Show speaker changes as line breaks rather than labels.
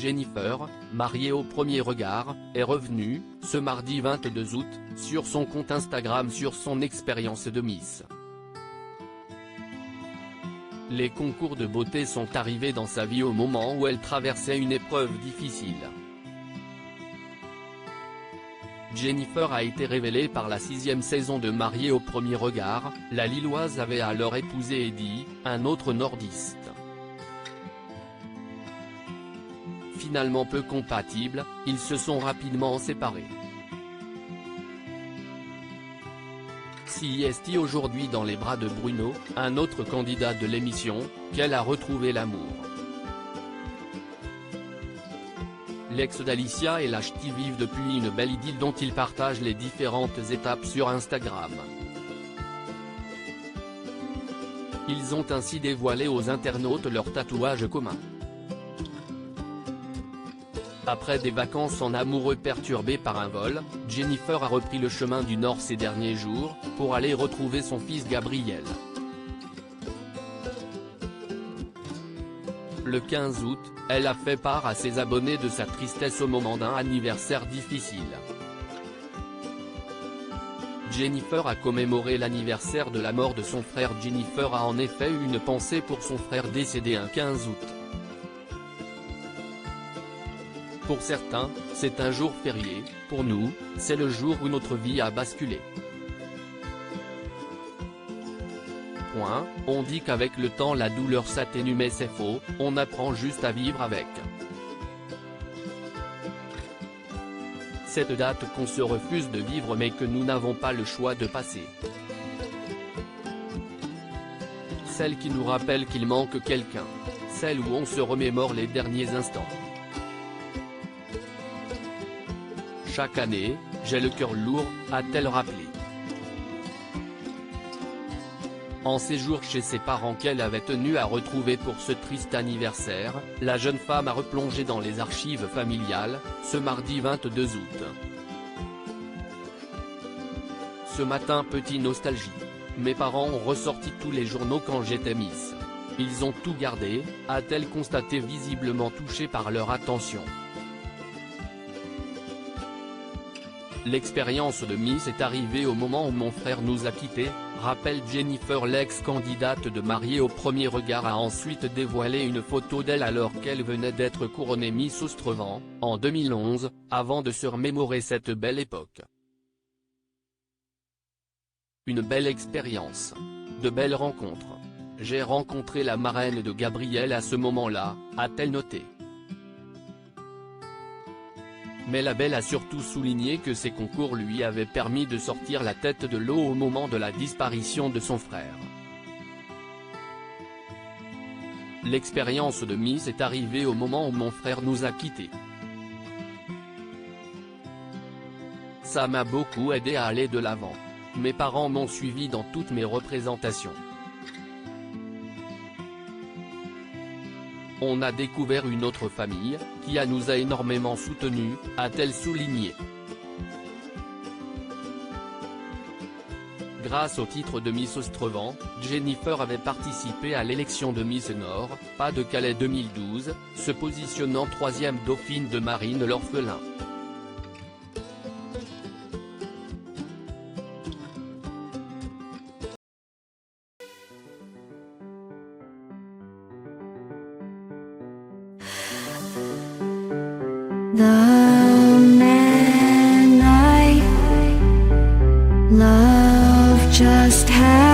Jennifer, mariée au premier regard, est revenue, ce mardi 22 août, sur son compte Instagram sur son expérience de Miss. Les concours de beauté sont arrivés dans sa vie au moment où elle traversait une épreuve difficile. Jennifer a été révélée par la 6e saison de Mariée au premier regard. La Lilloise avait alors épousé Eddie, un autre nordiste. Finalement peu compatibles, ils se sont rapidement séparés. CIST aujourd'hui dans les bras de Bruno, un autre candidat de l'émission, qu'elle a retrouvé l'amour. L'ex d'Alicia et la ch'ti vivent depuis une belle idylle dont ils partagent les différentes étapes sur Instagram. Ils ont ainsi dévoilé aux internautes leur tatouage commun. Après des vacances en amoureux perturbés par un vol, Jennifer a repris le chemin du Nord ces derniers jours, pour aller retrouver son fils Gabriel. Le 15 août, elle a fait part à ses abonnés de sa tristesse au moment d'un anniversaire difficile. Jennifer a commémoré l'anniversaire de la mort de son frère. Jennifer a en effet eu une pensée pour son frère décédé un 15 août. Pour certains, c'est un jour férié, pour nous, c'est le jour où notre vie a basculé. On dit qu'avec le temps la douleur s'atténue mais c'est faux, on apprend juste à vivre avec. Cette date qu'on se refuse de vivre mais que nous n'avons pas le choix de passer. Celle qui nous rappelle qu'il manque quelqu'un. Celle où on se remémore les derniers instants. Chaque année, j'ai le cœur lourd, a-t-elle rappelé. En séjour chez ses parents qu'elle avait tenu à retrouver pour ce triste anniversaire, la jeune femme a replongé dans les archives familiales, ce mardi 22 août. Ce matin petit nostalgie. Mes parents ont ressorti tous les journaux quand j'étais Miss. Ils ont tout gardé, a-t-elle constaté visiblement touchée par leur attention. L'expérience de Miss est arrivée au moment où mon frère nous a quittés, rappelle Jennifer. L'ex-candidate de Mariée au premier regard a ensuite dévoilé une photo d'elle alors qu'elle venait d'être couronnée Miss Ostrevent, en 2011, avant de se remémorer cette belle époque. Une belle expérience. De belles rencontres. J'ai rencontré la marraine de Gabriel à ce moment-là, a-t-elle noté. Mais la belle a surtout souligné que ces concours lui avaient permis de sortir la tête de l'eau au moment de la disparition de son frère. L'expérience de Miss est arrivée au moment où mon frère nous a quittés. Ça m'a beaucoup aidé à aller de l'avant. Mes parents m'ont suivi dans toutes mes représentations. On a découvert une autre famille, qui nous a énormément soutenus, a-t-elle souligné. Grâce au titre de Miss Ostrevent, Jennifer avait participé à l'élection de Miss Nord, Pas-de-Calais 2012, se positionnant 3e dauphine de Marine l'Orphelin.
The man I love just had